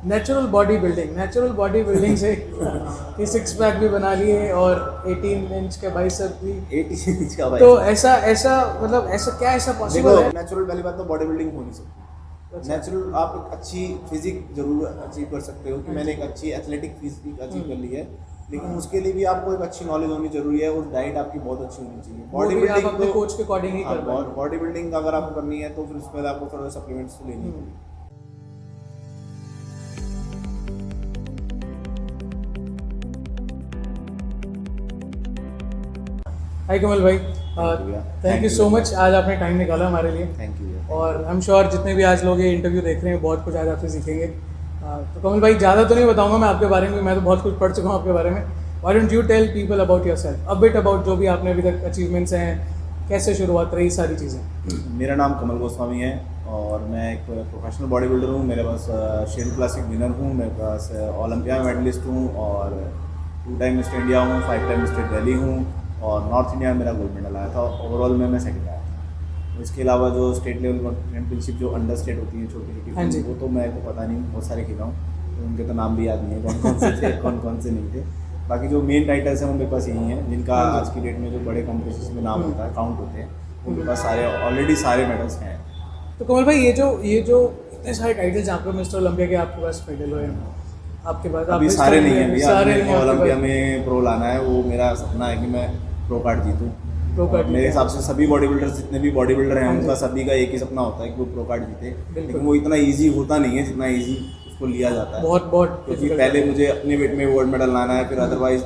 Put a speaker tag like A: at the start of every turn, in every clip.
A: Natural body building से कि six pack भी बना लिए और 18 इंच के बाइसेप भी।
B: 18 इंच का भाई।
A: तो ऐसा मतलब ऐसा क्या ऐसा पॉसिबल है?
B: नेचुरल पहली बात तो बॉडी बिल्डिंग हो नहीं सकती। नेचुरल आप एक अच्छी फिजिक जरूर अचीव कर सकते हो कि मैंने एक अच्छी एथलेटिक फिजिक अचीव कर ली है, लेकिन उसके लिए भी आपको एक अच्छी नॉलेज होनी जरूरी है और डाइट आपकी बहुत अच्छी होनी चाहिए। बॉडी बिल्डिंग
A: अपने कोच के अकॉर्डिंग ही कर पाएंगे।
B: बॉडी बिल्डिंग अगर आपको करनी है तो फिर उसके बाद आपको थोड़ा सप्लीमेंट्स तो लेनी चाहिए।
A: हाय कमल भाई, थैंक यू सो मच, आज आपने टाइम निकाला हमारे लिए।
B: Thank you.
A: और आई एम श्योर जितने भी आज लोग ये इंटरव्यू देख रहे हैं बहुत कुछ आज आपसे सीखेंगे। तो कमल भाई ज़्यादा तो नहीं बताऊंगा मैं आपके बारे में, मैं तो बहुत कुछ पढ़ चुका हूँ आपके बारे में। Why don't you tell people about yourself, a bit about जो भी आपने अभी तक अचीवमेंट्स हैं, कैसे शुरुआत रही, सारी चीज़ें।
B: मेरा नाम कमल गोस्वामी है और मैं एक प्रोफेशनल बॉडी बिल्डर हूँ। मेरे पास शेरू क्लासिक विनर हूँ, मेरे पास ओलंपिया मेडलिस्ट हूँ और 2 टाइम मिस्टर इंडिया हूँ, 5 टाइम मिस्टर दिल्ली हूँ और नॉर्थ इंडिया में मेरा गोल्ड मेडल आया था। ओवरऑल में मैं सेकंड आया था। इसके अलावा जो स्टेट लेवल चैंपियनशिप जो अंडर स्टेट होती है छोटी छोटी, वो तो मैं तो पता नहीं, बहुत सारे खेला हूँ, तो उनके तो नाम भी याद नहीं है कौन कौन से थे कौन कौन से नहीं थे। बाकी जो मेन टाइटल्स हैं वो मेरे पास यही हैं, जिनका आज की डेट में जो बड़े कॉम्पिटिशन में नाम होता है, काउंट होते हैं, उनके पास ऑलरेडी सारे मेडल्स हैं।
A: तो कमल भाई ये जो इतने सारे टाइटल्स यहाँ पे मिस्टर ओलंपिया के आपके पास मेडल हुए हैं, आपके पास
B: अभी सारे नहीं है भैया,
A: सारे
B: ओलंपिया में प्रो लाना है, वो मेरा सपना है कि मैं प्रो कार्ड जीतूँ। मेरे हिसाब से सभी बॉडी बिल्डर्स जितने भी बॉडी बिल्डर हैं उनका सभी का एक ही सपना होता है कि वो प्रो कार्ड जीते, लेकिन वो इतना ईजी होता नहीं है जितना ईजी उसको लिया जाता है।
A: बहुत
B: क्योंकि पहले मुझे अपने वेट में गोल्ड मेडल लाना है, फिर अदरवाइज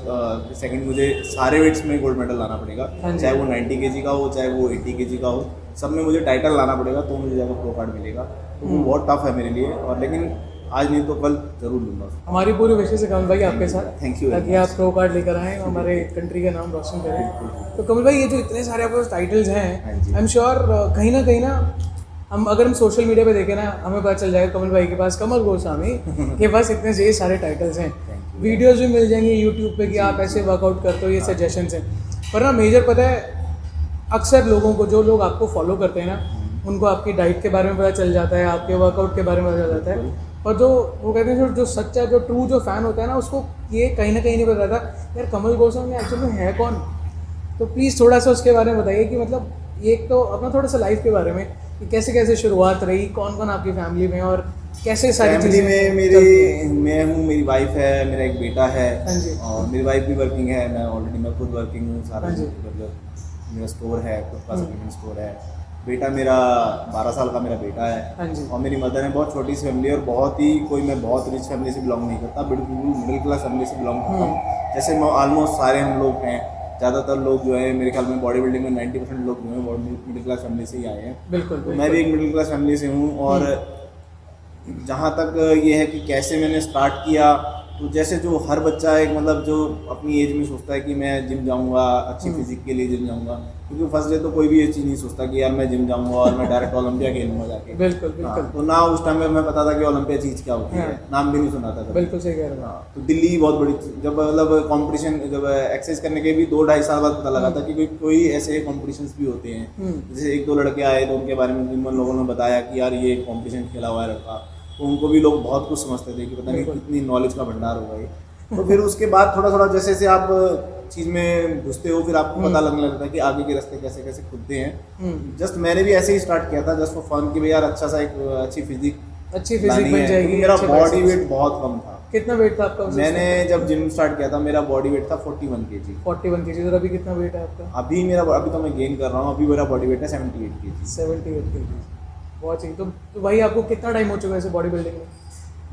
B: सेकंड मुझे सारे वेट्स में गोल्ड मेडल लाना पड़ेगा, चाहे वो 90 kg का हो, चाहे वो 80 kg का हो, सब में मुझे टाइटल लाना पड़ेगा तो मुझे जाकर प्रो कार्ड मिलेगा। तो वो बहुत टफ है मेरे लिए, और लेकिन आज नहीं तो कल जरूर लूँगा।
A: हमारी पूरी विशेष है कमल भाई आपके साथ,
B: थैंक यू,
A: ताकि आप प्रो कार्ड लेकर आएँ, हमारे कंट्री का नाम रोशन करें। तो कमल भाई ये जो इतने सारे आपके पास टाइटल्स हैं, आई एम श्योर कहीं ना अगर हम सोशल मीडिया पे देखें ना, हमें पता चल जाएगा कमल भाई के पास, कमल गोस्वामी के पास इतने ये सारे टाइटल्स हैं। वीडियोज़ भी मिल जाएंगी यूट्यूब पे कि आप ऐसे वर्कआउट करते हो, ये सजेशंस हैं। पर ना मेजर पता है, अक्सर लोगों को, जो लोग आपको फॉलो करते हैं ना, उनको आपकी डाइट के बारे में पता चल जाता है, आपके वर्कआउट के बारे में पता चल जाता है, और जो वो कहते हैं जो सच्चा, जो ट्रू जो फ़ैन होता है ना, उसको ये कहीं ना कहीं नहीं पता था यार कमल गोस्वामी एक्चुअली में है कौन। तो प्लीज़ थोड़ा सा उसके बारे में बताइए कि मतलब ये एक तो अपना थोड़ा सा लाइफ के बारे में कि कैसे कैसे शुरुआत रही, कौन कौन आपकी फैमिली में, और कैसे सारी
B: फैमिली में मैं हूँ, मेरी वाइफ है, मेरा एक बेटा है, और मेरी वाइफ भी वर्किंग है, मैं खुद वर्किंग हूँ, सारा मेरा स्टोर है, खुद का सप्लीमेंट स्टोर है। बेटा मेरा 12 साल का मेरा बेटा है, और मेरी मदर है। बहुत छोटी सी फैमिली, और मैं बहुत रिच फैमिली से बिलोंग नहीं करता, बिल्कुल मिडिल क्लास फैमिली से बिलोंग करता हूँ। जैसे ऑलमोस्ट सारे हम लोग हैं, ज़्यादातर लोग जो है मेरे ख्याल में बॉडी बिल्डिंग में 90% लोग जो हैं मिडिल क्लास फैमिली से ही आए हैं।
A: बिल्कुल।
B: तो मैं भी एक मिडिल क्लास फैमिली से हूँ। और जहाँ तक ये है कि कैसे मैंने स्टार्ट किया, तो जैसे जो हर बच्चा एक मतलब जो अपनी एज में सोचता है कि मैं जिम जाऊँगा, अच्छी फिजिक के लिए जिम जाऊँगा, क्योंकि फर्स्ट डे तो कोई भी ये चीज़ नहीं सोचता कि यार मैं जिम जाऊँगा और मैं डायरेक्ट ओलंपिया खेलूँगा जाके।
A: बिल्कुल।
B: तो ना उस टाइम में मैं पता था कि ओलंपिया चीज़ क्या होती है, नाम भी नहीं सुना था।
A: बिल्कुल सही कह रहे हो।
B: तो दिल्ली बहुत बड़ी, जब मतलब कॉम्पिटिशन, जब एक्सरसाइज करने के भी 2-2.5 साल बाद पता लगा था कि कोई ऐसे कॉम्पिटिशन्स भी होते हैं। जैसे 1-2 लड़के आए तो उनके बारे में जिन लोगों ने बताया कि यार ये कॉम्पिटिशन खेला हुआ है लड़का, तो उनको भी लोग बहुत कुछ समझते थे कि पता नहीं कितनी नॉलेज का भंडार होगा ये। तो फिर उसके बाद थोड़ा थोड़ा जैसे जैसे आप चीज़ में घुसते हो, फिर आपको पता लगने लगता है कि आगे के रास्ते कैसे कैसे खुलते हैं। जस्ट मैंने भी ऐसे ही स्टार्ट किया था, जस्ट फॉर फन, कि भाई यार अच्छा सा एक अच्छी फिजिक
A: बन जाएगी।
B: मेरा बॉडी वेट बहुत कम था।
A: कितना वेट था आपका?
B: मैंने जब जिम स्टार्ट किया था मेरा बॉडी वेट था 41 kg।
A: 41 kg। और अभी कितना वेट है आपका?
B: अभी तो मैं गेन कर रहा हूँ, अभी मेरा बॉडी वेट है 78 kg।
A: 78 kg, बहुत सही। तो भाई आपको कितना टाइम हो चुका है ऐसे बॉडी बिल्डिंग में?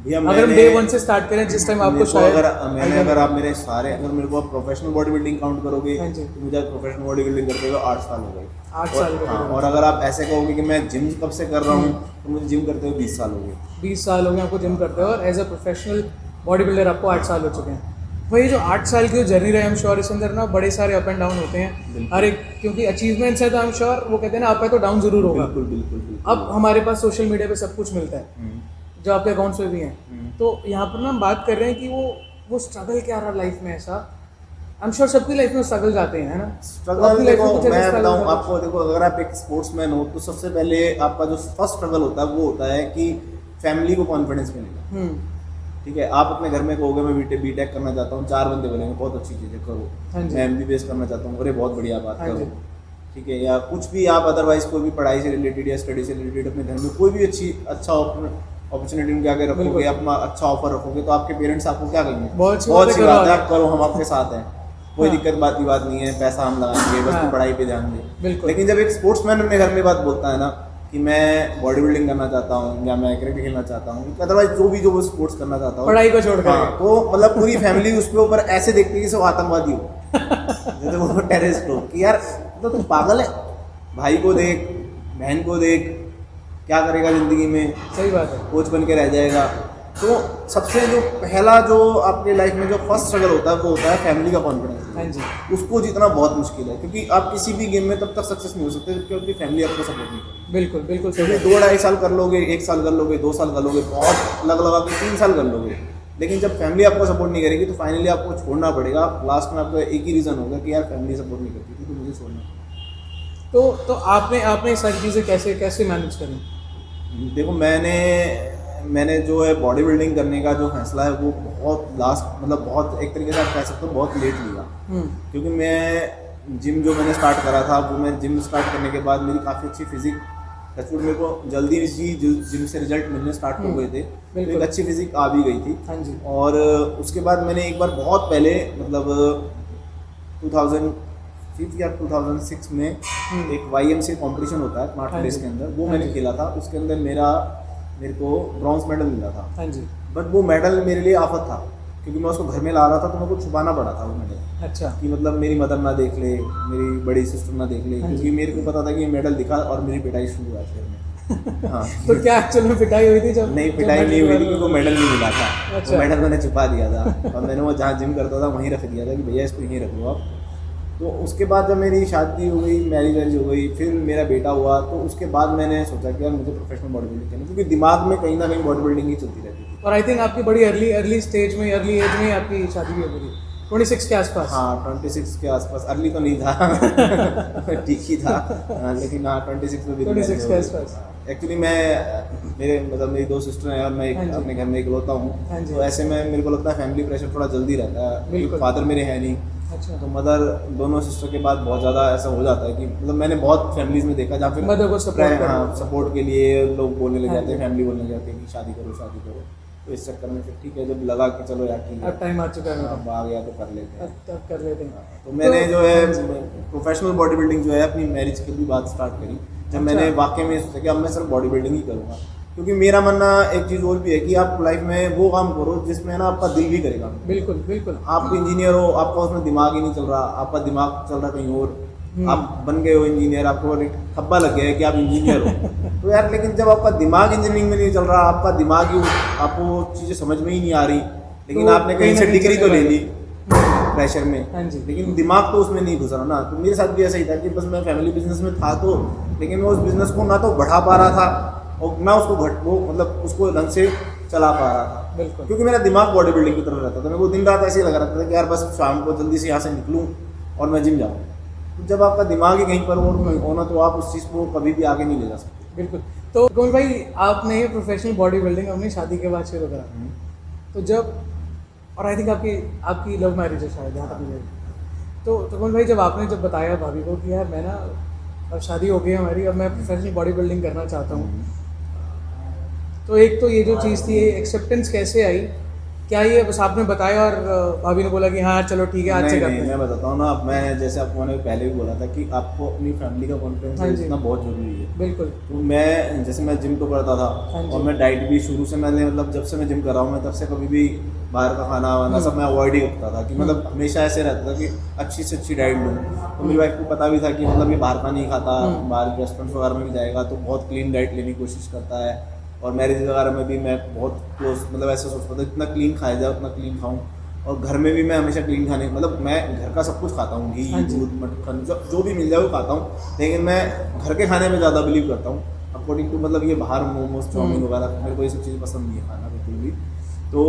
B: भैया
A: अगर हम डे 1 से स्टार्ट करें, जिस टाइम आपको शायद
B: अगर आप मेरे को प्रोफेशनल बॉडी बिल्डिंग काउंट करोगे तो मुझे प्रोफेशनल बॉडी बिल्डिंग करते हुए 8 साल हो गए।
A: 8 साल।
B: और अगर आप ऐसे कहोगे कि मैं जिम कब से कर रहा हूँ, तो मुझे जिम करते हुए 20 साल हो गए।
A: 20 साल हो गए आपको जिम करते हो, और as a professional body builder आपको 8 साल हो चुके हैं। वही जो 8 साल की जो जर्नी रही, आई एम श्योर इसके अंदर ना बड़े सारे अप एंड डाउन होते हैं हर एक, क्योंकि अचीवमेंट्स है तो आई एम श्योर वो कहते हैं ना अप है तो डाउन जरूर होगा।
B: बिल्कुल।
A: अब हमारे पास सोशल मीडिया पे सब कुछ मिलता है, जो आपके अकाउंट्स पे भी हैं। तो यहाँ पर ना हम बात कर रहे हैं कि वो स्ट्रगल क्या रहा लाइफ में। ऐसा आई एम श्योर सबकी लाइफ में स्ट्रगल आते हैं, है ना?
B: स्ट्रगल देखो, मैं बताऊँ आपको, देखो अगर आप एक स्पोर्ट्समैन हो तो सबसे पहले आपका जो फर्स्ट स्ट्रगल होता है वो होता है कि फैमिली को कॉन्फिडेंस मिलेगा। ठीक है, आप अपने घर में कहोगे मैं बीटेक करना चाहता हूँ, 4 बंदे बोलेंगे बहुत अच्छी चीज़ है करो।
A: हाँ जी।
B: मैं एमबीबीएस करना चाहता हूँ, अरे बहुत बढ़िया बात
A: हाँ जी।
B: करो। ठीक है, या कुछ भी आप अदरवाइज कोई भी पढ़ाई से रिलेटेड या स्टडी से रिलेटेड अपने घर में कोई भी अच्छा अपॉर्चुनिटी उनके आगे रखोगे,
A: बिल्कुल।
B: अपना अच्छा ऑफर रखोगे, तो आपके पेरेंट्स आपको क्या कहेंगे,
A: बहुत अच्छी
B: बहुत
A: बात
B: सी
A: है,
B: बात
A: करो
B: है,
A: आगे।
B: आप करो, हम आपके साथ हैं, कोई
A: हाँ।
B: दिक्कत बात की बात नहीं है, पैसा हम लगाएंगे, बस
A: हाँ।
B: तू पढ़ाई पे ध्यान दे।
A: बिल्कुल।
B: लेकिन जब एक स्पोर्ट्समैन अपने घर में बात बोलता है ना कि मैं बॉडी बिल्डिंग करना चाहता हूँ या मैं क्रिकेट खेलना चाहता हूँ, अदरवाइज जो वो स्पोर्ट्स करना चाहता हूँ,
A: पढ़ाई को छोड़ कर
B: हाँ, तो मतलब पूरी फैमिली उसके ऊपर ऐसे देखती है कि सब आतंकवादी हो, जैसे वो टेररिस्ट हो, कि यार तो तुम पागल है, भाई को देख, बहन को देख, क्या करेगा ज़िंदगी में,
A: सही बात है।
B: कोच बन के रह जाएगा। तो सबसे जो पहला जो आपके लाइफ में जो फर्स्ट स्ट्रगल होता है वो होता है फैमिली का कॉन्फिडेंस।
A: हाँ जी।
B: उसको जीतना बहुत मुश्किल है, क्योंकि आप किसी भी गेम में तब तक सक्सेस नहीं हो सकते क्योंकि फैमिली आपको सपोर्ट नहीं करेगी।
A: बिल्कुल बिल्कुल सही
B: क्योंकि
A: बात
B: 2-2.5 साल कर लोगे, 1 साल कर लोगे, 2 साल कर लोगे, बहुत लगा के 3 साल कर लोगे, लेकिन जब फैमिली आपको सपोर्ट नहीं करेगी तो फाइनली आपको छोड़ना पड़ेगा। लास्ट में आपको एक ही रीज़न होगा कि यार फैमिली सपोर्ट नहीं करती थी तो मुझे छोड़ना।
A: तो आपने ये सारी चीज़ें कैसे मैनेज करी?
B: देखो, मैंने जो है बॉडी बिल्डिंग करने का जो फैसला है वो बहुत एक तरीके से आप कह सकते हो बहुत लेट लिया। क्योंकि मैं जिम जो मैंने स्टार्ट करा था, वो मैं जिम स्टार्ट करने के बाद मेरी काफ़ी अच्छी फिजिक, टचवुड मेरे को जल्दी ही जिम से रिजल्ट मिलने स्टार्ट हो गए थे, तो एक अच्छी फिजिक आ भी गई थी।
A: हाँ जी।
B: और उसके बाद मैंने एक बार बहुत पहले मतलब 2005 या 2006 में एक YMCA कॉम्पिटिशन होता है स्मार्ट प्लेस के अंदर, वो मैंने खेला था। उसके अंदर मेरे को ब्रॉन्ज मेडल मिला था।
A: हाँ जी।
B: बट वो मेडल मेरे लिए आफत था, क्योंकि मैं उसको घर में ला रहा था तो मेरे को छुपाना पड़ा था वो मेडल।
A: अच्छा।
B: कि मतलब मेरी मदर ना देख ले, मेरी बड़ी सिस्टर ना देख ले, क्योंकि मेरे को पता था कि ये मेडल दिखा और मेरी पिटाई शुरू हुआ फिर में। हाँ।
A: तो क्या एक्चुअल में पिटाई हुई थी जब?
B: नहीं, पिटाई नहीं हुई थी क्योंकि वो मेडल नहीं मिला था।
A: अच्छा।
B: वो मेडल मैंने छुपा दिया था और मैंने वो जहाँ जिम करता था वहीं रख दिया था कि भैया इसको यहीं रख लो आप। तो उसके बाद जब मेरी शादी हो गई, मैरिज हो गई, फिर मेरा बेटा हुआ, तो उसके बाद मैंने सोचा कि यार मुझे प्रोफेशनल बॉडी बिल्डिंग करनी, क्योंकि दिमाग में कहीं ना कहीं बॉडी बिल्डिंग ही चलती रहती थी।
A: और आई थिंक आपकी बड़ी अर्ली एज में आपकी शादी भी हो गई, 26 के आसपास।
B: हाँ, 26 के आसपास। अर्ली तो नहीं था ठीक ही था, लेकिन हाँ 26 में भी
A: 26 के आसपास।
B: एक्चुअली मेरी 2 सिस्टर हैं और मैं अपने घर में इकलौता हूँ, तो ऐसे में मेरे को लगता है फैमिली प्रेशर थोड़ा जल्दी रहता है। फादर मेरे हैं नहीं।
A: अच्छा।
B: तो मदर दोनों सिस्टर के बाद बहुत ज़्यादा ऐसा हो जाता है कि मतलब मैंने बहुत फैमिलीज में देखा जहाँ पे
A: मदर को
B: सपोर्ट के लिए लोग बोलने लग जाते हैं, फैमिली बोलने लग जाते हैं कि शादी करो। तो इस चक्कर में फिर ठीक है, जब लगा कि चलो यार ठीक है,
A: अब टाइम आ चुका है,
B: अब आ गया तो कर लेते हैं,
A: अब कर लेते हैं।
B: तो मैंने जो है प्रोफेशनल बॉडी बिल्डिंग जो है अपनी मैरिज की भी बात स्टार्ट करी, जब मैंने वाकई में सोचा कि अब मैं सिर्फ बॉडी बिल्डिंग ही करूँगा। क्योंकि मेरा मानना एक चीज़ और भी है कि आप लाइफ में वो काम करो जिसमें ना आपका दिल भी करेगा।
A: बिल्कुल बिल्कुल।
B: आप इंजीनियर हो, आपका उसमें दिमाग ही नहीं चल रहा, आपका दिमाग चल रहा कहीं और, आप बन गए हो इंजीनियर, आपको एक थप्पा लग गया है कि आप इंजीनियर हो तो यार, लेकिन जब आपका दिमाग इंजीनियरिंग में नहीं चल रहा, आपका दिमाग ही, आपको चीज़ें समझ में ही नहीं आ रही, लेकिन
A: तो
B: आपने कहीं से डिग्री तो ले ली प्रेशर में,
A: हाँ जी।
B: लेकिन दिमाग तो उसमें नहीं घुस रहा ना। तो मेरे साथ भी ऐसा ही था कि बस मैं फैमिली बिजनेस में था, तो लेकिन मैं उस बिजनेस को ना तो बढ़ा पा रहा था और ना उसको ढंग से चला पा रहा था।
A: बिल्कुल।
B: क्योंकि मेरा दिमाग बॉडी बिल्डिंग की तरफ रहता था, मेरे को दिन रात ऐसे ही लगा रहता था कि यार बस शाम को जल्दी से यहाँ से निकलूँ और मैं जिम जाऊँ। तो जब आपका दिमाग ही कहीं पर और होना, तो आप उस चीज़ को कभी भी आगे नहीं ले जा सकते।
A: बिल्कुल। तो कमल भाई, आपने प्रोफेशनल बॉडी बिल्डिंग अपनी शादी के बाद शुरू करा, तो जब, और आई थिंक आपकी लव मैरिज है शायद, जहाँ तक मुझे, तो कमल भाई जब बताया भाभी को कि यार मैं ना, अब शादी हो गई हमारी, अब मैं प्रोफेशनल बॉडी बिल्डिंग करना चाहता हूँ, तो एक तो ये जो चीज़ थी, एक्सेप्टेंस कैसे आई? क्या ये बस आपने बताया और भाभी ने बोला कि हाँ चलो ठीक है आज से करते हैं?
B: मैं बताता हूँ ना, अब मैं जैसे आपको मैंने पहले भी बोला था कि आपको अपनी फैमिली का कॉन्फिडेंस इतना बहुत जरूरी है।
A: बिल्कुल।
B: तो मैं जिम तो करता था और मैं डाइट भी शुरू से मैंने मतलब जब से मैं जिम कर रहा हूँ, मैं तब से कभी भी बाहर का खाना वाना सब मैं अवॉइड ही करता था, कि मतलब हमेशा ऐसे रहता था कि अच्छी से अच्छी डाइट लूँ। तो मेरी वाइफ को पता भी था कि मतलब ये बाहर का नहीं खाता, बाहर रेस्टोरेंट वगैरह में भी जाएगा तो बहुत क्लीन डाइट लेने की कोशिश करता है। और मैरिज वगैरह में भी मैं बहुत क्लोज, मतलब ऐसे सोचता था जितना क्लीन खाया जाए उतना क्लीन खाऊं। और घर में भी मैं हमेशा क्लीन खाने, मतलब मैं घर का सब कुछ खाता हूँ, घी दूध मक्खन जो भी मिल जाए वो खाता हूँ, लेकिन मैं घर के खाने में ज़्यादा बिलीव करता हूँ अकॉर्डिंग टू, मतलब ये बाहर मोमोज चाउमीन वगैरह मेरे को ये सब चीज़ें पसंद नहीं है खाना बिल्कुल भी। तो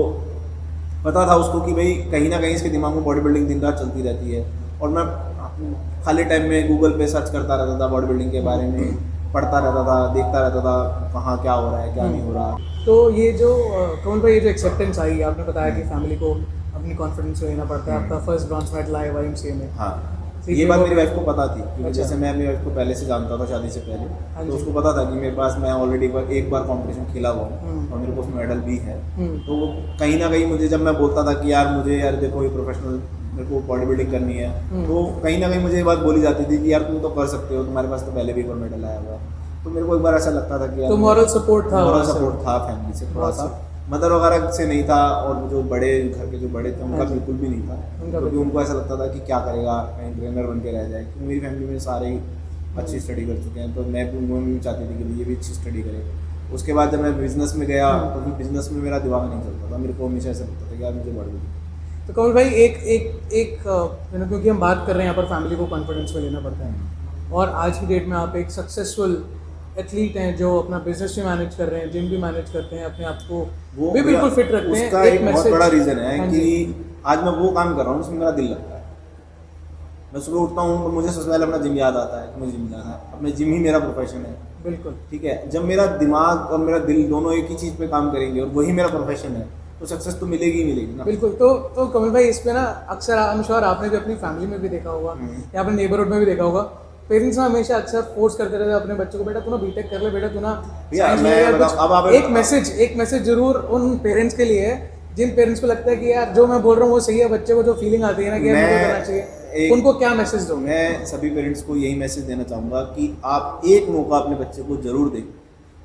B: पता था उसको कि भाई कहीं ना कहीं इसके दिमाग में बॉडी बिल्डिंग दिन रात चलती रहती है। और मैं खाली टाइम में गूगल पे सर्च करता रहता था बॉडी बिल्डिंग के बारे में, पढ़ता रहता था, देखता रहता था कहाँ क्या हो रहा है, क्या नहीं हो रहा।
A: तो ये जो कमल भाई, ये जो एक्सेप्टेंस आई, आपने बताया कि फैमिली को अपनी कॉन्फिडेंस लेना पड़ता है, आपका फर्स्ट ब्रॉन्ज मेडल आया YMCA में।
B: हाँ,
A: ठीक
B: ये
A: है,
B: बात
A: वो-
B: मेरी वाइफ को पता थी, क्योंकि
A: अच्छा।
B: जैसे मैं अपनी वाइफ को पहले से जानता था शादी से
A: हाँ
B: पहले,
A: जी।
B: तो उसको पता था कि मेरे पास, मैं ऑलरेडी एक बार कंपटीशन खेला हुआ हूँ
A: हम्म।
B: और मेरे को उसमें मेडल भी है।
A: हम्म।
B: तो वो कहीं ना कहीं मुझे, जब मैं बोलता था कि यार मुझे, यार देखो ये प्रोफेशनल, मेरे को बॉडी बिल्डिंग करनी है, तो कहीं ना कहीं मुझे ये बात बोली जाती थी कि यार तुम तो कर सकते हो, तुम्हारे पास तो पहले भी एक बार मेडल आया हुआ है। तो मेरे को एक बार ऐसा लगता था कि यार,
A: तो moral support था
B: मॉरल
A: वहाँ से।
B: सपोर्ट था फैमिली से थोड़ा
A: बहुत
B: सा,
A: से।
B: मदर वगैरह से नहीं था, और जो बड़े घर के जो बड़े थे उनका
A: हाँ जी।
B: बिल्कुल भी नहीं था,
A: उनका
B: क्योंकि
A: बिल्कुल।
B: उनको ऐसा लगता था कि क्या करेगा, कहीं ट्रेनर बन के रह जाए, क्योंकि मेरी फैमिली में सारे ही अच्छी स्टडी कर चुके हैं, तो मैं भी उन्होंने भी चाहती थी कि ये भी अच्छी स्टडी करे। उसके बाद जब मैं बिजनेस में गया, तो फिर बिजनेस में मेरा दिमाग नहीं चलता था, मेरे को हमेशा ऐसा लगता था कि यार मुझे बॉडी।
A: तो कमल भाई, एक क्योंकि हम बात कर रहे हैं यहाँ पर फैमिली को कॉन्फिडेंस में लेना पड़ता है, और आज की डेट में आप एक सक्सेसफुल एथलीट हैं जो अपना बिजनेस भी मैनेज कर रहे हैं, जिम भी मैनेज करते हैं, अपने आप को
B: वो
A: भी बिल्कुल फिट रखते हैं।
B: उसका एक बहुत
A: message-
B: बड़ा रीज़न है
A: हाँ
B: कि
A: जी।
B: आज मैं वो काम कर रहा हूँ जिसमें मेरा दिल लगता है। मैं सुबह उठता हूँ तो मुझे सबसे पहले अपना जिम याद आता है कि मुझे जिम जाना है, अपने जिम ही मेरा प्रोफेशन है।
A: बिल्कुल।
B: ठीक है, जब मेरा दिमाग और मेरा दिल दोनों एक ही चीज़ पे काम करेंगे और वही मेरा प्रोफेशन है, तो सक्सेस तो मिलेगी ही मिलेगी ना।
A: बिल्कुल। तो कमल भाई, इस पे ना अक्सर आई एम श्योर आपने भी अपनी फैमिली में भी देखा होगा या अपने नेबरहुड में भी देखा होगा, पेरेंट्स ना हमेशा अक्सर फोर्स करते रहते हैं अपने बच्चों को, बेटा तू ना बीटेक कर ले, बेटा तू ना
B: भैया,
A: science
B: मैं
A: ले ले,
B: बताऊं,
A: कुछ-
B: अब आप-
A: एक मैसेज जरूर उन पेरेंट्स के लिए है जिन पेरेंट्स को लगता है कि यार जो मैं बोल रहा हूँ वो सही है, बच्चे को जो फीलिंग आती है ना कि यार मुझे करना चाहिए, उनको क्या मैसेज दोगे?
B: मैं सभी पेरेंट्स को यही मैसेज देना चाहूँगा कि आप एक मौका अपने बच्चे को ज़रूर दें,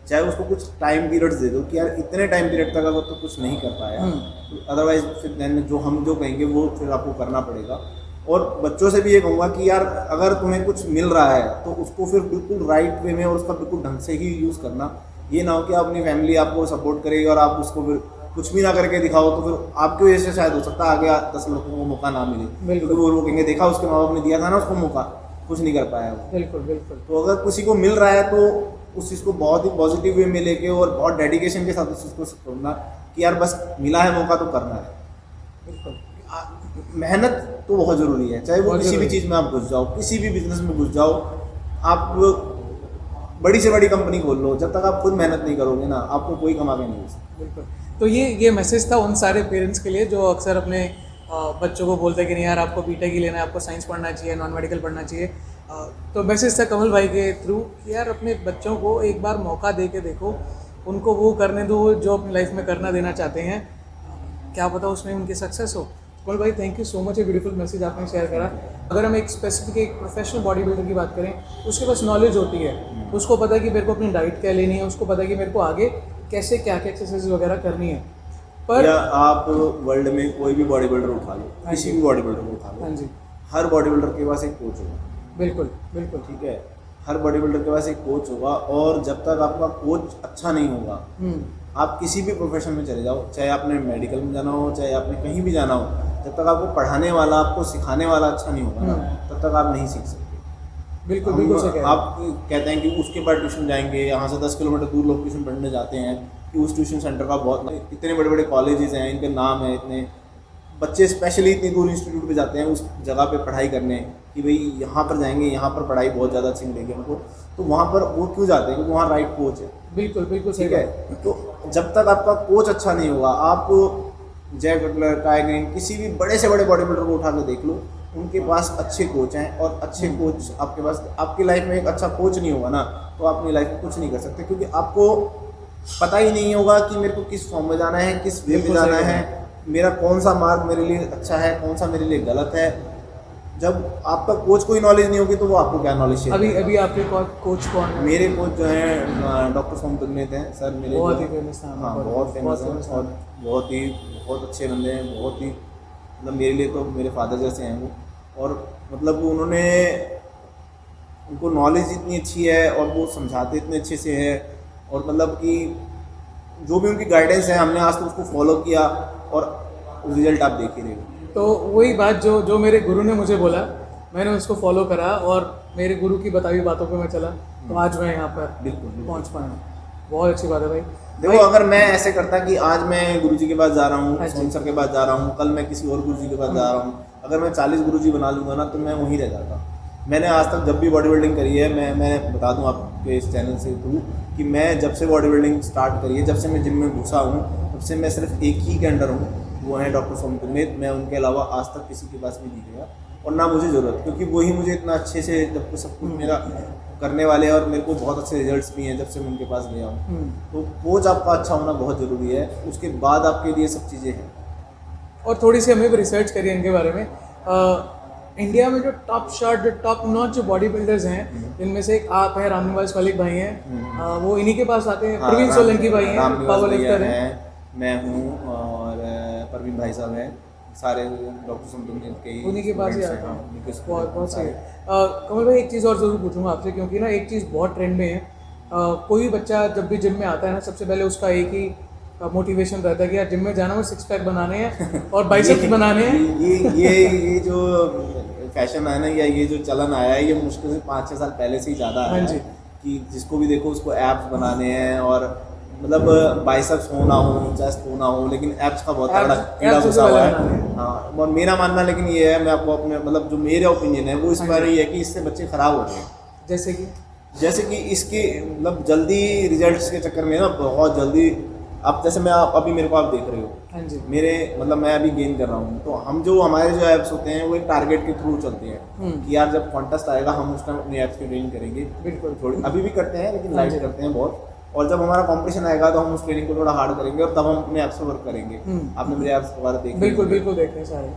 B: चाहे उसको कुछ टाइम पीरियड्स दे दो कि यार इतने टाइम पीरियड तक अगर तो कुछ नहीं कर पाया, तो अदरवाइज फिर then जो हम जो कहेंगे वो फिर आपको करना पड़ेगा। और बच्चों से भी ये कहूँगा कि यार अगर तुम्हें कुछ मिल रहा है तो उसको फिर बिल्कुल राइट वे में और उसका बिल्कुल ढंग से ही यूज़ करना। ये ना हो कि अपनी फैमिली आपको सपोर्ट करेगी और आप उसको फिर कुछ भी ना करके दिखाओ, तो फिर आपकी वजह से शायद हो सकता है आगे 10 लोगों को मौका ना मिले,
A: बिल्कुल।
B: क्योंकि वो कहेंगे देखा उसके माँ बाप ने दिया था ना उसको मौका, कुछ नहीं कर पाया वो।
A: बिल्कुल बिल्कुल।
B: तो अगर किसी को मिल रहा है तो उस चीज़ को बहुत ही पॉजिटिव वे में लेके और बहुत डेडिकेशन के साथ उस चीज़ को करना कि यार बस मिला है मौका तो करना है।
A: बिल्कुल।
B: मेहनत तो बहुत ज़रूरी है, चाहे वो
A: बहुत
B: किसी भी
A: ज़रूरी
B: चीज़ में आप घुस जाओ, किसी भी बिजनेस में घुस जाओ, आप बड़ी से बड़ी कंपनी खोल लो, जब तक आप खुद मेहनत नहीं करोगे ना, आपको कोई कमा के नहीं दे सकता।
A: बिल्कुल। तो ये मैसेज था उन सारे पेरेंट्स के लिए जो अक्सर अपने बच्चों को बोलते हैं कि नहीं यार आपको बीटेक ही लेना है, आपको साइंस पढ़ना चाहिए, नॉन मेडिकल पढ़ना चाहिए। तो मैसेज था कमल भाई के थ्रू कि यार अपने बच्चों को एक बार मौका दे के देखो, उनको वो करने दो जो अपनी लाइफ में करना देना चाहते हैं, क्या पता उसमें उनकी सक्सेस हो। कमल भाई, थैंक यू सो मच, ये ब्यूटीफुल मैसेज आपने शेयर करा। अगर हम एक स्पेसिफिक एक प्रोफेशनल बॉडी बिल्डर की बात करें, उसके पास नॉलेज होती है, उसको पता है कि मेरे को अपनी डाइट क्या लेनी है, उसको पता है कि मेरे को आगे कैसे क्या क्या एक्सरसाइज वगैरह करनी है, पर
B: या आप वर्ल्ड में कोई भी बॉडी बिल्डर उठा लो,
A: हाँ
B: किसी
A: जी।
B: भी बॉडी बिल्डर को उठा लो,
A: हाँ जी।
B: हर बॉडी बिल्डर के पास एक कोच होगा।
A: बिल्कुल बिल्कुल।
B: ठीक है, हर बॉडी बिल्डर के पास एक कोच होगा, और जब तक आपका कोच अच्छा नहीं होगा, आप किसी भी प्रोफेशन में चले जाओ, चाहे आपने मेडिकल में जाना हो, चाहे आपने कहीं भी जाना हो, जब तक आपको पढ़ाने वाला, आपको सिखाने वाला अच्छा नहीं होगा ना, तब तक आप नहीं सीख सकते।
A: बिल्कुल बिल्कुल सही कह रहे हैं।
B: आप कहते हैं कि उसके बाद ट्यूशन जाएंगे, यहाँ से 10 किलोमीटर दूर लोग ट्यूशन पढ़ने जाते हैं कि उस ट्यूशन सेंटर का बहुत, इतने बड़े बड़े कॉलेजेस हैं, इनके नाम है, इतने बच्चे स्पेशली इतनी दूर इंस्टीट्यूट पे जाते हैं उस जगह पे पढ़ाई करने कि भाई यहाँ पर जाएंगे, यहाँ पर पढ़ाई बहुत ज़्यादा अच्छी मिलेगी हमको, तो वहाँ पर वो क्यों जाते हैं? क्योंकि वहाँ राइट कोच है।
A: बिल्कुल बिल्कुल सही
B: ठीक है, तो जब तक आपका कोच अच्छा नहीं होगा, आप जय कटलर, काय ग्रीन, किसी भी बड़े से बड़े बॉडी बिल्डर को उठा के देख लो, उनके पास अच्छे कोच हैं, और अच्छे कोच आपके पास, आपकी लाइफ में एक अच्छा कोच नहीं होगा ना, तो आप अपनी लाइफ में कुछ नहीं कर सकते, क्योंकि आपको पता ही नहीं होगा कि मेरे को किस फॉर्म में जाना है, किस वे में
A: बिल्कुल
B: जाना
A: सही
B: है, मेरा कौन सा मार्ग मेरे लिए अच्छा है, कौन सा मेरे लिए गलत है। जब आपका कोच को ही नॉलेज नहीं होगी तो वो आपको क्या नॉलेज शेयर
A: अभी
B: करेगा?
A: अभी आपके कोच कौन है?
B: मेरे कोच जो हैं डॉक्टर सोम तगनेत हैं सर, मेरे
A: बहुत
B: जो-
A: ही famous नाम है,
B: हाँ,
A: बहुत
B: बहुत फेमस
A: famous
B: हैं, और बहुत अच्छे बंदे हैं, बहुत ही मतलब मेरे लिए तो मेरे फादर जैसे हैं वो। और मतलब उन्होंने, उनको नॉलेज इतनी अच्छी है और वो समझाते इतने अच्छे से है, और मतलब कि जो भी उनकी गाइडेंस है हमने आज तक उसको फॉलो किया, और रिजल्ट आप देख ही रहे हो।
A: तो वही बात जो मेरे गुरु ने मुझे बोला, मैंने उसको फॉलो करा और मेरे गुरु की बताई हुई बातों पे मैं चला, तो आज मैं यहाँ पर
B: बिल्कुल।
A: पहुँच पाया। बहुत अच्छी बात है भाई।
B: देखो, अगर मैं ऐसे करता कि आज मैं गुरुजी के पास जा रहा हूँ,
A: हाँ जी।
B: सोम सर के पास जा रहा हूँ, कल मैं किसी और गुरुजी के पास जा रहा हूँ, अगर मैं 40 गुरुजी बना लूँगा ना, तो मैं वहीं रह जाता। मैंने आज तक जब भी बॉडी बिल्डिंग करी है, मैं बता दूँ आप, आपके इस चैनल से थ्रू कि मैं जब से बॉडी बिल्डिंग स्टार्ट करी है, जब से मैं जिम में घुसा हूँ, तब से मैं सिर्फ एक ही के अंडर हूँ, वो है डॉक्टर सोमनाथ में। मैं उनके अलावा आज तक किसी के पास भी नहीं गया और ना मुझे ज़रूरत, क्योंकि वही मुझे इतना अच्छे से जब कुछ सब कुछ मेरा करने वाले हैं और मेरे को बहुत अच्छे रिजल्ट्स भी हैं जब से मैं उनके पास गया हूँ। तो कोच आपका अच्छा होना बहुत ज़रूरी है, उसके बाद आपके लिए सब चीज़ें हैं।
A: और थोड़ी सी हमने भी रिसर्च करी है इनके बारे में। इंडिया में जो टॉप शॉट, जो टॉप नॉच जो बॉडी बिल्डर्स हैं, जिनमें से एक आप हैं, रामनिवास मलिक भाई हैं, वो इन्हीं के पास आते हैं। प्रवीण सोलंकी भाई हैं, पावर लिफ्टर हैं,
B: मैं हूँ, और परवीन भाई साहब हैं, सारे डॉक्टर सोमनाथ के
A: उन्हीं के पास ही आता हूँ। बहुत सही। कमल भाई, एक चीज़ और ज़रूर पूछूंगा आपसे, क्योंकि ना एक चीज़ बहुत ट्रेंड में है। कोई भी बच्चा जब भी जिम में आता है ना, सबसे पहले उसका एक ही मोटिवेशन रहता है कि यार जिम में जाना, वो सिक्स पैक बनाने हैं और बाइसेप्स बनाने हैं।
B: ये जो फैशन है ना, या ये जो चलन आया है, ये मुश्किल से 5-6 साल पहले से ही ज़्यादा आया है कि जिसको भी देखो उसको एब्स बनाने हैं, और मतलब बाइसेप्स हो ना हो, चेस्ट हो ना हो, लेकिन एब्स का बहुत बड़ा कीड़ा घुसा हुआ है। हाँ, और मेरा मानना लेकिन ये है, मैं आपको अपने मतलब जो मेरा ओपिनियन है वो इस बारे ही है कि इससे बच्चे खराब हो रहे हैं। जैसे कि इसके मतलब जल्दी रिजल्ट्स के चक्कर में ना, बहुत जल्दी अब जैसे मैं अभी मेरे को आप देख रहे हो,
A: हाँ जी,
B: मेरे मतलब मैं अभी गेन कर रहा हूँ, तो हम जो हमारे जो एप्स होते हैं वो एक टारगेट के थ्रू चलते हैं कि यार जब कॉन्टेस्ट आएगा हम उस टाइम अपने एप्स की ट्रेनिंग करेंगे। बिल्कुल, थोड़ी अभी भी करते हैं लेकिन लाइट करते हैं बहुत, और जब हमारा कंपटीशन आएगा तो हम उस ट्रेनिंग को थोड़ा हार्ड करेंगे और तब हम अपने ऐप्स पर वर्क करेंगे। आपने मेरे ऐप्स वगैरह देखे?
A: बिल्कुल देखते हैं सारे।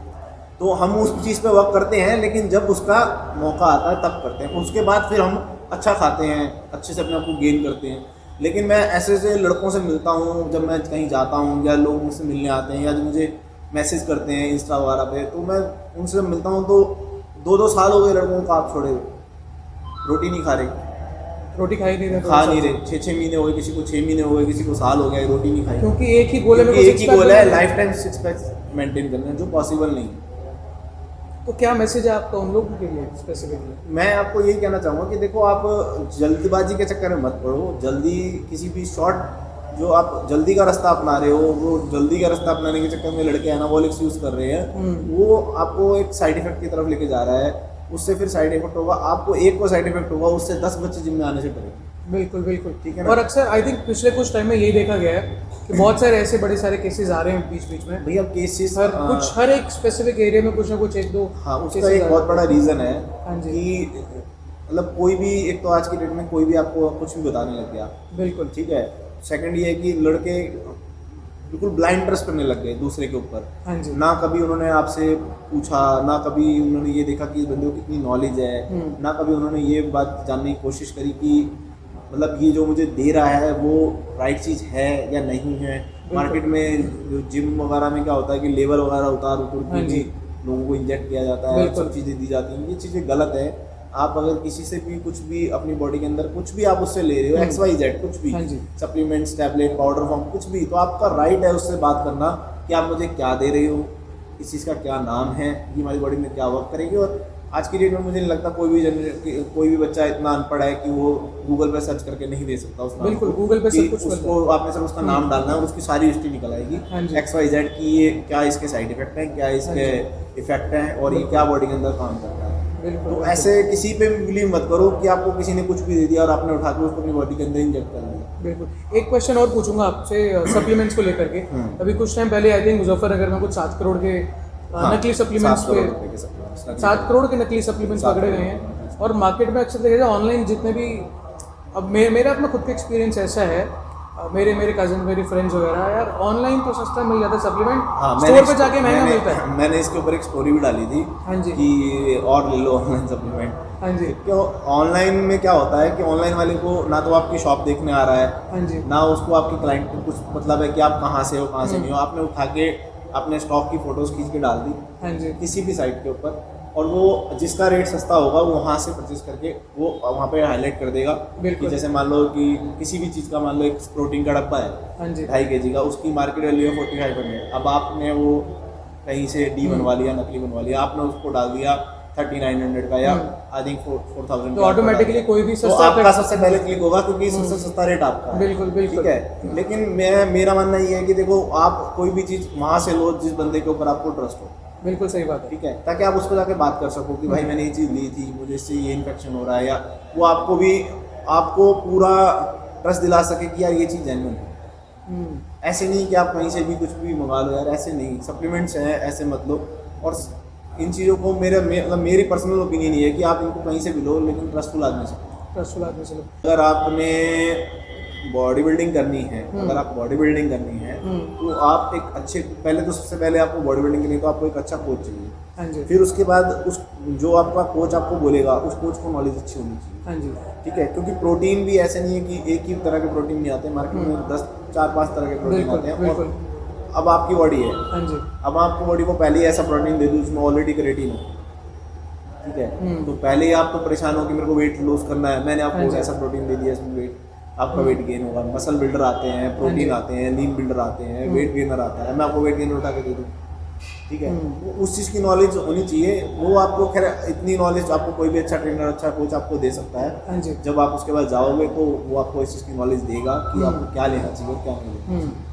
B: तो हम उस चीज़ पे वर्क करते हैं, लेकिन जब उसका मौका आता है तब करते हैं। उसके बाद फिर हम अच्छा खाते हैं, अच्छे से अपने आप को गेन करते हैं। लेकिन मैं ऐसे लड़कों से मिलता हूँ, जब मैं कहीं जाता हूँ या लोग मुझसे मिलने आते हैं या जो मुझे मैसेज करते हैं इंस्टा वगैरह पे, तो मैं उनसे मिलता हूँ तो 2-2 साल हो गए लड़कों को आप छोड़े, रोटी नहीं खा रहे,
A: रोटी खा नहीं रहे,
B: 6-6 महीने हो गए, किसी को 6 महीने हो गए, किसी को साल हो गया, रोटी नहीं खाई,
A: क्योंकि एक ही गोल
B: है लाइफ टाइम 6 पैक्स मेंटेन करना, जो पॉसिबल नहीं।
A: तो क्या मैसेज है आपका उन लोगों के लिए स्पेसिफिकली?
B: मैं आपको यही कहना चाहूँगा कि देखो, आप जल्दबाजी के चक्कर में मत पड़ो। जल्दी किसी भी शॉर्ट जो आप जल्दी का रास्ता अपना रहे हो, वो जल्दी का रास्ता अपनाने के चक्कर में लड़के एनाबॉलिक्स यूज़ कर रहे हैं, वो आपको एक साइड इफेक्ट की तरफ लेके जा रहा है। उससे फिर साइड इफेक्ट होगा, आपको एक को साइड इफेक्ट होगा, उससे 10 बच्चे जिम में आने से डरेंगे।
A: बिल्कुल
B: ठीक है ना?
A: और अक्सर आई थिंक पिछले कुछ टाइम में यही देखा गया है कि बहुत सारे ऐसे बड़े सारे केसेस आ रहे हैं बीच में।
B: भैया केसेस
A: हर एक स्पेसिफिक एरिया में कुछ ना कुछ एक दो।
B: हाँ, उसका एक बहुत बड़ा रीज़न है कि मतलब कोई भी, एक तो आज की डेट में कोई भी आपको कुछ भी बताने लग गया। बिल्कुल ठीक है। सेकंड ये है कि लड़के बिल्कुल ब्लाइंड ट्रस्ट करने लग गए दूसरे के ऊपर।
A: हाँ जी।
B: ना कभी उन्होंने आपसे पूछा, ना कभी उन्होंने ये देखा कि इस बंदे को कितनी नॉलेज है, ना कभी उन्होंने ये बात जानने की कोशिश करी कि मतलब ये जो मुझे दे रहा है वो राइट चीज़ है या नहीं है। मार्केट में जो जिम वगैरह में क्या होता है कि लेवल वगैरह उतार के भी लोगों को इंजेक्ट किया जाता है, सब चीज़ें दी जाती हैं, ये चीज़ें गलत है। आप अगर किसी से भी कुछ भी अपनी बॉडी के अंदर कुछ भी आप उससे ले रहे हो, XYZ कुछ भी, सप्लीमेंट्स, टैबलेट, पाउडर फॉर्म कुछ भी, तो आपका राइट है उससे बात करना कि आप मुझे क्या दे रहे हो, इस चीज़ का क्या नाम है, ये हमारी बॉडी में क्या वर्क करेगी। और आज की डेट में मुझे नहीं लगता कोई भी बच्चा इतना अनपढ़ है कि वो गूगल पे सर्च करके नहीं दे सकता उस नाम। बिल्कुल, गूगल पे सब कुछ उसको आपने सिर्फ उसका नाम डालना है और उसकी सारी हिस्ट्री निकल आएगी, XYZ की ये क्या इसके साइड इफेक्ट हैं, क्या इसके इफेक्ट हैं और ये क्या बॉडी के अंदर काम करता है। तो ऐसे किसी पे भी बिलीव मत करो कि आपको किसी ने कुछ भी दे दिया और आपने उठा के उसको अपनी बॉडी के अंदर इंजेक्ट कर दिया।
A: बिल्कुल। एक क्वेश्चन और पूछूंगा आपसे सप्लीमेंट्स को लेकर के। अभी कुछ टाइम पहले आई थिंक मुजफ्फरनगर में कुछ 7 करोड़ के नकली सप्लीमेंट्स पे 7 करोड़ के नकली सप्लीमेंट्स पकड़े गए हैं। और मार्केट में अक्सर देखा जाए ऑनलाइन जितने भी, अब मेरा अपना खुद का एक्सपीरियंस ऐसा है, मेरे कजन, मेरे फ्रेंड्स वगैरह, यार ऑनलाइन तो सस्ता मिल जाता है सप्लीमेंट, स्टोर पे जाके महंगा मिलता है।
B: मैंने इसके ऊपर एक स्टोरी भी डाली थी। हाँ जी। कि और ले लो ऑनलाइन सप्लीमेंट। हाँ जी। क्यों ऑनलाइन में क्या होता है कि ऑनलाइन वाले को ना तो आपकी शॉप देखने आ रहा है, हाँ जी, ना उसको आपके क्लाइंट को कुछ मतलब है कि आप कहाँ से हो कहाँ से नहीं हो। आपने उठा के अपने स्टॉक की फोटोज खींच के डाल दी, हाँ जी, किसी भी साइट के ऊपर, और वो जिसका रेट सस्ता होगा वो वहाँ से परचेज करके वो वहाँ पे हाईलाइट कर देगा कि जैसे मान लो कि किसी भी चीज़ का, मान लो एक प्रोटीन का डब्बा है, हाँ जी, 2.5 kg का, उसकी मार्केट वैल्यू है 4500। अब आपने वो कहीं से डी बनवा लिया, नकली बनवा लिया, आपने उसको डाल दिया 3900 का या आई थिंक 4000, तो ऑटोमेटिकली कोई भी सस्ता आपका सबसे पहले क्लिक होगा क्योंकि सबसे सस्ता रेट आपका है। बिल्कुल ठीक है। लेकिन मेरा मानना ये है कि देखो, आप कोई भी चीज़ वहाँ से लो जिस बंदे के ऊपर आपको ट्रस्ट हो। बिल्कुल सही बात है। ठीक है, ताकि आप उसको जाके बात कर सको कि भाई मैंने ये चीज़ ली थी, मुझे इससे ये इन्फेक्शन हो रहा है, या वो आपको भी आपको पूरा ट्रस्ट दिला सके कि यार ये चीज़ जेन्युइन है। ऐसे नहीं कि आप कहीं से भी कुछ भी मंगा लो यार, ऐसे नहीं। सप्लीमेंट्स हैं, ऐसे मत लो। और इन चीज़ों को मेरी पर्सनल ओपिनियन ये है कि आप इनको कहीं से भी लो, लेकिन ट्रस्टफुल आदमी से।
A: ट्रस्टफुल आदमी से लो।
B: अगर आपने बॉडी बिल्डिंग करनी है, अगर आप बॉडी बिल्डिंग करनी है तो आप एक अच्छे, पहले तो सबसे पहले आपको बॉडी बिल्डिंग के लिए तो आपको एक अच्छा कोच चाहिए।
A: हाँ जी।
B: फिर उसके बाद उस जो आपका कोच आपको बोलेगा, उस कोच को नॉलेज अच्छी होनी चाहिए।
A: हाँ जी।
B: ठीक है, क्योंकि प्रोटीन भी ऐसे नहीं है कि एक ही तरह के प्रोटीन नहीं आते मार्केट में, 4-5 तरह के प्रोटीन आते हैं। और अब आपकी बॉडी है,
A: हाँ जी।
B: अब आपको बॉडी को पहले ही ऐसा प्रोटीन दे दूँ जिसमें ऑलरेडी क्रिएटिन हो, ठीक है, तो पहले ही आप तो परेशान हो कि मेरे को वेट लॉस करना है, मैंने आपको ऐसा प्रोटीन दे दिया इसमें वेट आपका वेट गेन होगा। मसल बिल्डर आते हैं, प्रोटीन आते हैं, लीन बिल्डर आते हैं, वेट गेनर आता है, मैं आपको वेट गेनर उठा के दे दूँ, ठीक है। उस चीज़ की नॉलेज होनी चाहिए। वो आपको खैर इतनी नॉलेज आपको कोई भी अच्छा ट्रेनर, अच्छा कोच आपको दे सकता है।
A: हाँ जी।
B: जब आप उसके बाद जाओगे तो वो आपको इस चीज़ की नॉलेज देगा कि आपको क्या लेना चाहिए और क्या नहीं लेना चाहिए।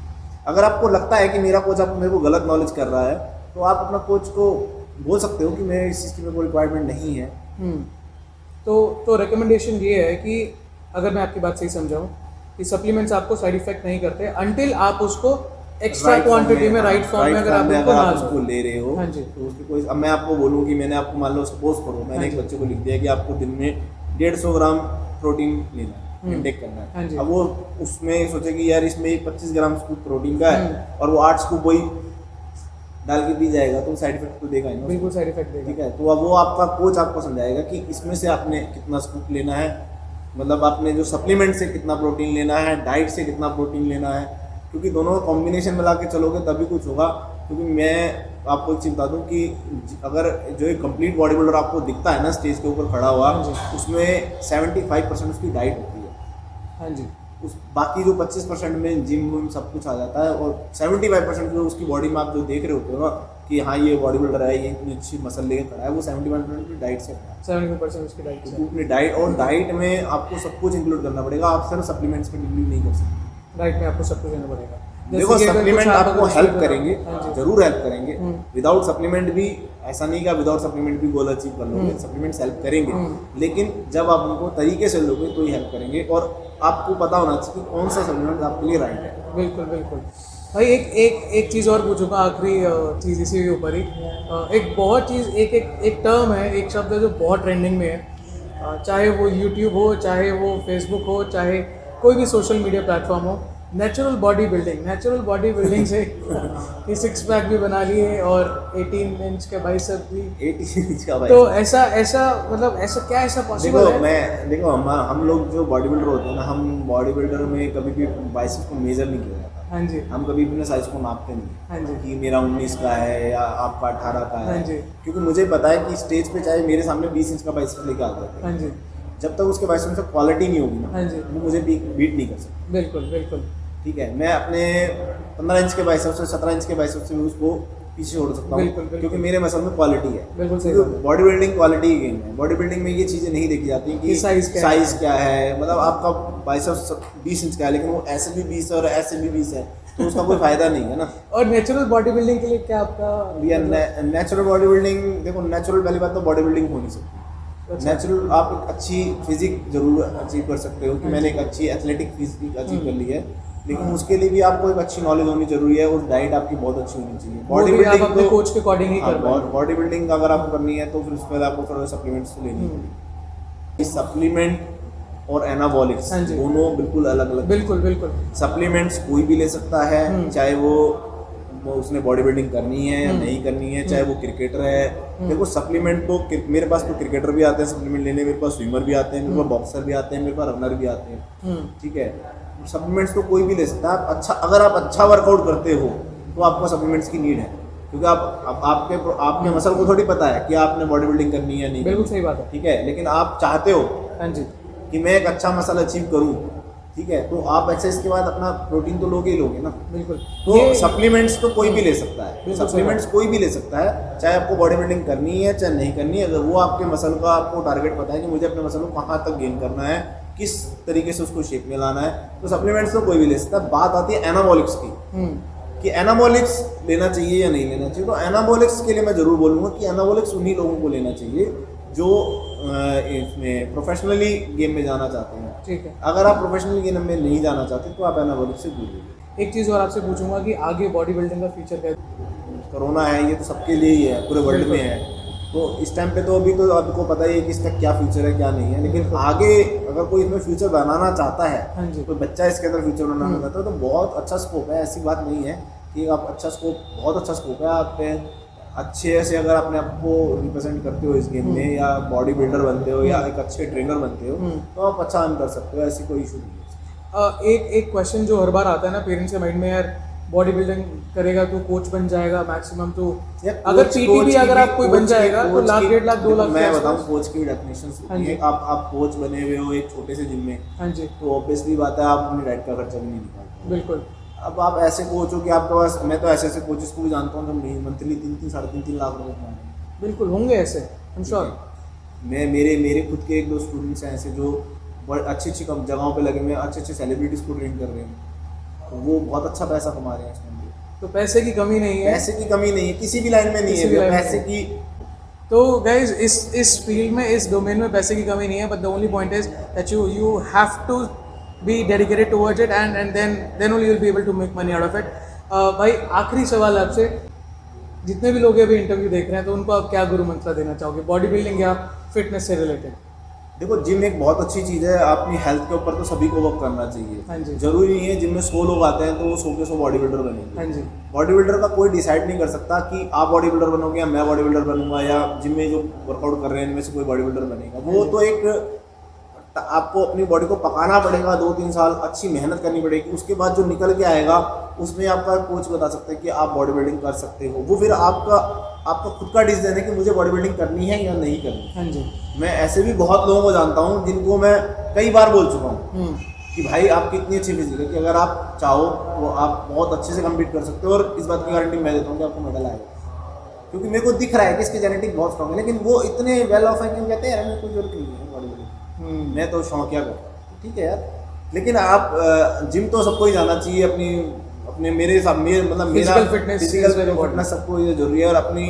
B: अगर आपको लगता है कि मेरा कोच आपको मेरे को गलत नॉलेज कर रहा है, तो आप अपना कोच को बोल सकते हो कि मैं इस चीज़ की मेरे को रिक्वायरमेंट नहीं है।
A: तो रिकमेंडेशन ये है कि अगर मैं आपकी बात सही समझाऊँ कि सप्लीमेंट्स आपको साइड इफेक्ट नहीं करते अंटिल आप उसको एक्स्ट्रा क्वांटिटी में, राइट फॉर्म में अगर आप
B: उसको ले रहे हो।
A: हाँ जी।
B: तो उसकी कोई, अब मैं आपको बोलूँ कि मैंने आपको, मान लो सपोज करो मैंने एक बच्चे को लिख दिया कि आपको दिन में 150 ग्राम प्रोटीन लेना है, इंटेक करना है।
A: हाँ जी।
B: अब वो उसमें सोचे कि यार इसमें 25 ग्राम स्कूप प्रोटीन का है और वो 8 स्कूप वही डाल के पी जाएगा, तो साइड इफेक्ट तो देगा ही ना।
A: बिल्कुल साइड इफेक्ट देगा।
B: ठीक है, तो अब वो आपका कोच आपको समझाएगा कि इसमें से आपने कितना स्कूप लेना है, मतलब आपने जो सप्लीमेंट से कितना प्रोटीन लेना है, डाइट से कितना प्रोटीन लेना है, क्योंकि दोनों का कॉम्बिनेशन मिला के चलोगे तभी कुछ होगा। क्योंकि मैं आपको एक चीज़ बता दूँ कि अगर जो एक कंप्लीट बॉडी बिल्डर आपको दिखता है ना स्टेज के ऊपर खड़ा हुआ, उसमें 75% उसकी डाइट होती है।
A: हाँ जी।
B: उस बाकी जो 25% में जिम विम सब कुछ आ जाता है, और 75% जो उसकी बॉडी में आप जो देख रहे होते हो ना कि हाँ ये बॉडी बिल्डर है, ये इतनी अच्छी मसल लेके खड़ा है, वो 75% की डाइट से खड़ा है।
A: 75% उसकी डाइट से।
B: अपनी डाइट, और डाइट में आपको सब कुछ इंक्लूड करना पड़ेगा, आप सिर्फ सप्लीमेंट्स में इंक्लूड नहीं कर सकते।
A: डाइट में आपको सब कुछ देना पड़ेगा।
B: देखो सप्लीमेंट आपको हेल्प करेंगे,
A: हाँ
B: जरूर हेल्प करेंगे। विदाउट सप्लीमेंट भी ऐसा नहीं कि आप विदाउट सप्लीमेंट भी गोल अचीव कर लोगे, सप्लीमेंट्स हेल्प करेंगे, लेकिन जब आप उनको तरीके से लोगे तो ही हेल्प करेंगे। और आपको पता होना चाहिए कि कौन सा सप्लीमेंट आपके लिए राइट है।
A: बिल्कुल बिल्कुल भाई। एक चीज़ और पूछूंगा, आखिरी चीज़ इसी के ऊपर ही। एक बहुत चीज़, एक टर्म है, एक शब्द है जो बहुत ट्रेंडिंग में है, चाहे वो यूट्यूब हो, चाहे वो फेसबुक हो, चाहे कोई भी सोशल मीडिया प्लेटफॉर्म हो, natural body building. Natural body building से ये 6 पैक भी बना लिए और 18 इंच के बाइसेप भी,
B: 18 इंच का
A: तो ऐसा मतलब ऐसा क्या ऐसा पॉसिबल है?
B: देखो हम लोग जो बॉडी बिल्डर होते हैं ना, हम बॉडी बिल्डर में कभी भी बाइसेप को मेजर नहीं किया जाता।
A: हाँ जी।
B: हम कभी अपने साइज को नापते नहीं।
A: हाँ जी।
B: कि मेरा 19 का है या आपका 18 का है।
A: हाँ जी।
B: क्योंकि मुझे पता है कि स्टेज पे चाहे मेरे सामने 20 इंच का बाइसेप लेके आ जाते हैं,
A: हाँ जी,
B: जब तक उसके बाइसेप से क्वालिटी नहीं होगी ना,
A: हाँ जी,
B: वो मुझे बीट नहीं कर सकता।
A: बिल्कुल बिल्कुल।
B: ठीक है, मैं अपने 15 इंच के बाइसेप से, 17 इंच के बाइसेप से भी उसको पीछे छोड़ सकता
A: बिल्कुल,
B: हूँ,
A: बिल्कुल।
B: क्योंकि मेरे मसल में क्वालिटी है।
A: बिल्कुल सही बात है।
B: बॉडी बिल्डिंग क्वालिटी की गेम है। बॉडी बिल्डिंग में ये चीज़ें नहीं देखी जाती कि साइज क्या है, मतलब आपका बाइसेप 20 इंच का है लेकिन वो ऐसे भी 20 और ऐसे भी 20 है, तो उसका कोई फायदा नहीं है ना।
A: और नेचुरल बॉडी बिल्डिंग के लिए क्या आपका
B: नेचुरल बॉडी बिल्डिंग, देखो नेचुरल पहली बात तो बॉडी बिल्डिंग हो नहीं सकती। नेचुरल आप एक अच्छी फिजिक जरूर अचीव कर सकते हो कि मैंने एक अच्छी एथलेटिक फिजिक अचीव कर ली है, लेकिन उसके लिए भी आपको एक अच्छी नॉलेज होनी जरूरी है, और डाइट आपकी बहुत अच्छी होनी चाहिए। बॉडी बिल्डिंग
A: अपने कोच के अकॉर्डिंग ही कर पाएंगे।
B: बॉडी बिल्डिंग अगर आपको करनी है तो फिर उसके बाद आपको थोड़ा सप्लीमेंट्स तो लेनी पड़ेगी। सप्लीमेंट और एनाबॉलिक्स दोनों बिल्कुल अलग अलग।
A: बिल्कुल बिल्कुल।
B: सप्लीमेंट्स कोई भी ले सकता है, चाहे वो उसने बॉडी बिल्डिंग करनी है या नहीं करनी है, चाहे वो क्रिकेटर है। देखो सप्लीमेंट तो मेरे पास तो क्रिकेटर भी आते हैं सप्लीमेंट लेने, मेरे पास स्विमर भी आते हैं, मेरे पास बॉक्सर भी आते हैं, मेरे पास रनर भी आते हैं। ठीक है, सप्लीमेंट्स तो कोई भी ले सकता है। आप अच्छा, अगर आप अच्छा वर्कआउट करते हो तो आपको सप्लीमेंट्स की नीड है, क्योंकि आपके मसल को थोड़ी पता है कि आपने बॉडी बिल्डिंग करनी है नहीं।
A: बिल्कुल सही बात है।
B: ठीक है, लेकिन आप चाहते हो
A: हाँ जी
B: कि मैं एक अच्छा मसल अचीव करूँ, ठीक है, तो आप एक्सरसाइज के बाद अपना प्रोटीन तो लोगे ही लोगे ना।
A: बिल्कुल।
B: तो सप्लीमेंट्स तो कोई भी ले सकता है, सप्लीमेंट्स कोई भी ले सकता है, चाहे आपको बॉडी बिल्डिंग करनी है चाहे नहीं करनी है। अगर वो आपके मसल का आपको टारगेट पता है कि मुझे अपने मसल को कहाँ तक गेन करना है, किस तरीके से उसको शेप में लाना है, तो सप्लीमेंट्स तो कोई भी ले सकता है। बात आती है एनाबॉलिक्स की, कि एनाबॉलिक्स लेना चाहिए या नहीं लेना चाहिए। तो एनाबॉलिक्स के लिए मैं जरूर बोलूँगा कि एनाबॉलिक्स उन्हीं लोगों को लेना चाहिए जो इसमें प्रोफेशनली गेम में जाना चाहते हैं।
A: ठीक है।
B: अगर आप प्रोफेशनल गेम में नहीं जाना चाहते तो आप एनाबॉलिक से दूर रहिए।
A: एक चीज़ और आपसे पूछूंगा कि आगे बॉडी बिल्डिंग का फ्यूचर क्या है?
B: कोरोना है, ये तो सबके लिए ही है, पूरे वर्ल्ड में है, तो इस टाइम पे तो अभी तो आपको पता ही है कि इसका क्या फ्यूचर है क्या नहीं है, लेकिन आगे अगर कोई इसमें फ्यूचर बनाना चाहता है,
A: हाँ जी।
B: कोई बच्चा इसके अंदर फ्यूचर बनाना चाहता है तो बहुत अच्छा स्कोप है। ऐसी बात नहीं है कि आप अच्छा स्कोप, बहुत अच्छा स्कोप है। आप अच्छे से अगर अपने आप को रिप्रेजेंट करते हो इस गेम में, या बॉडी बिल्डर बनते हो या एक अच्छे ट्रेनर बनते हो, तो आप अच्छा अर्न कर सकते हो, ऐसी कोई इशू नहीं है।
A: एक क्वेश्चन जो हर बार आता है ना पेरेंट्स के माइंड में, यार बॉडी बिल्डिंग करेगा तो कोच बन जाएगा मैक्सिमम, तो अगर पीटी भी अगर आप कोई बन जाएगा तो लाख 1.5 लाख 2 लाख।
B: मैं बताऊं कोच की डेफिनेशन होती है, आप कोच बने हुए हो एक छोटे से जिम में,
A: हाँ जी,
B: तो ऑब्वियसली बात है आप अपनी डाइट का खर्चा भी नहीं निकालते।
A: बिल्कुल।
B: अब आप ऐसे कोच हो कि आपके पास, मैं तो ऐसे कोचेस को भी जानता हूँ जो मंथली 3-3 साढ़े 3 लाख रुपए कमा रहे हैं।
A: बिल्कुल होंगे ऐसे, आई एम श्योर।
B: मेरे खुद के 1-2 स्टूडेंट्स हैं ऐसे जो बहुत अच्छी जगहों पे लगे हुए हैं, अच्छे अच्छे सेलिब्रिटीज़ को ट्रेन कर रहे हैं, तो वो बहुत अच्छा पैसा कमा रहे हैं इसमें।
A: तो पैसे की कमी नहीं है,
B: पैसे की कमी नहीं है, किसी भी लाइन में नहीं है पैसे की।
A: तो गाइज इस फील्ड में, इस डोमेन में पैसे की कमी नहीं है, but the only point is that you have to be dedicated towards it and then only you will be able to make money out of it. भाई आखिरी सवाल आपसे, जितने भी लोग अभी इंटरव्यू देख रहे हैं तो उनको आप क्या गुरु मंत्र देना चाहोगे बॉडी बिल्डिंग या फिटनेस से रिलेटेड?
B: देखो जिम एक बहुत अच्छी चीज़ है, अपनी हेल्थ के ऊपर तो सभी को वर्क करना चाहिए।
A: हाँ जी।
B: जरूरी नहीं है जिम में 100 लोग आते हैं तो वो 100 के 100 बॉडी बिल्डर बनेंगे।
A: हाँ जी।
B: बॉडी बिल्डर का कोई डिसाइड नहीं कर सकता कि आप बॉडी बिल्डर बनोगे या मैं बॉडी बिल्डर बनूंगा, या जिम में जो वर्कआउट कर रहे हैं इनमें से कोई बॉडी बिल्डर बनेगा। वो तो एक, आपको अपनी बॉडी को पकाना पड़ेगा, 2-3 साल अच्छी मेहनत करनी पड़ेगी, उसके बाद जो निकल के आएगा उसमें आपका कोच बता सकता है कि आप बॉडी बिल्डिंग कर सकते हो। वो फिर आपका खुद का डिसीजन है कि मुझे बॉडी बिल्डिंग करनी है या नहीं करनी।
A: हाँ जी।
B: मैं ऐसे भी बहुत लोगों को जानता हूँ जिनको मैं कई बार बोल चुका हूँ कि भाई आपकी इतनी अच्छी फिजिक है कि अगर आप चाहो तो आप बहुत अच्छे से कम्पीट कर सकते हो, और इस बात की गारंटी मैं देता हूँ कि आपको मेडल आएगा, क्योंकि मेरे को दिख रहा है कि इसकी जेनेटिक बहुत स्ट्रॉन्ग है। लेकिन वो इतने वेल ऑफ है कि कहते हैं यार मेरे कोई जरूरत नहीं है बॉडी बिल्डिंग, मैं तो शौकिया करता हूँ। ठीक है यार, लेकिन आप जिम तो सबको ही जाना चाहिए। अपने मेरे हिसाब मतलब मेरा फिजिकल फिटनेस सबको ये जरूरी है, और अपनी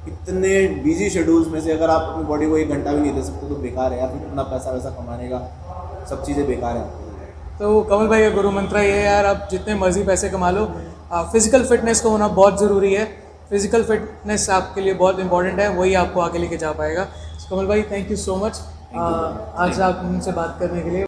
B: इतने बिजी शेड्यूल्स में से अगर आप अपनी बॉडी को 1 घंटा भी नहीं दे सकते तो बेकार है यार, फिर इतना पैसा वैसा कमाने का सब चीज़ें बेकार है।
A: तो कमल भाई का गुरु मंत्र ये है यार, आप जितने मर्जी पैसे कमा लो, फिजिकल फिटनेस का होना बहुत ज़रूरी है। फिजिकल फिटनेस आपके लिए बहुत इंपॉर्टेंट है, वही आपको आगे लेके जा पाएगा। कमल भाई थैंक यू सो मच आज आप हमसे बात करने के लिए।